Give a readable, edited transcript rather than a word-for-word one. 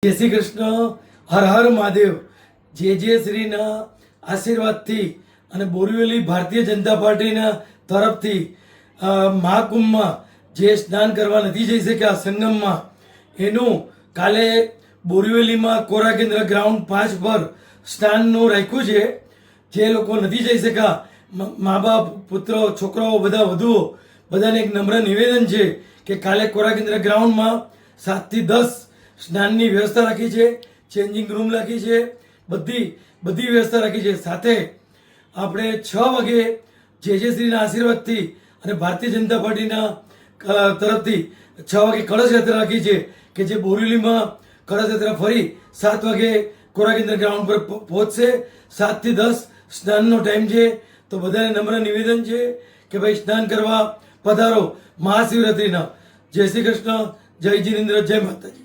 જય શ્રી કૃષ્ણ. હર હર મહાદેવ. જે શ્રીના આશીર્વાદથી અને બોરીવલી ભારતીય જનતા પાર્ટીના તરફથી મહાકુંભમાં જે સ્નાન કરવા નથી જઈ શક્યા સંગમમાં, એનું કાલે બોરીવલીમાં કોરા કેન્દ્ર ગ્રાઉન્ડ 5 પર સ્નાનનું રાખ્યું છે. જે લોકો નથી જઈ શક્યા, મા બાપ, પુત્રો, છોકરાઓ, બધા વધુઓ, બધાને એક નમ્ર નિવેદન છે કે કાલે કોરા કેન્દ્ર ગ્રાઉન્ડમાં 7 થી 10 સ્નાનની વ્યવસ્થા રાખી છે. ચેન્જિંગ રૂમ રાખી છે, બધી વ્યવસ્થા રાખી છે. સાથે આપણે 6 વાગે જે શ્રીના આશીર્વાદથી અને ભારતીય જનતા પાર્ટીના તરફથી 6 વાગે કળશ યાત્રા રાખી છે કે જે બોરીવલીમાં કળશ યાત્રા ફરી 7 વાગે કોરા કેન્દ્ર ગ્રાઉન્ડ પર પહોંચશે. 7 થી 10 સ્નાનનો ટાઈમ છે. તો બધાને નમ્ર નિવેદન છે કે ભાઈ સ્નાન કરવા પધારો મહાશિવરાત્રિના. જય શ્રી કૃષ્ણ, જય જિનેન્દ્ર, જય માતાજી.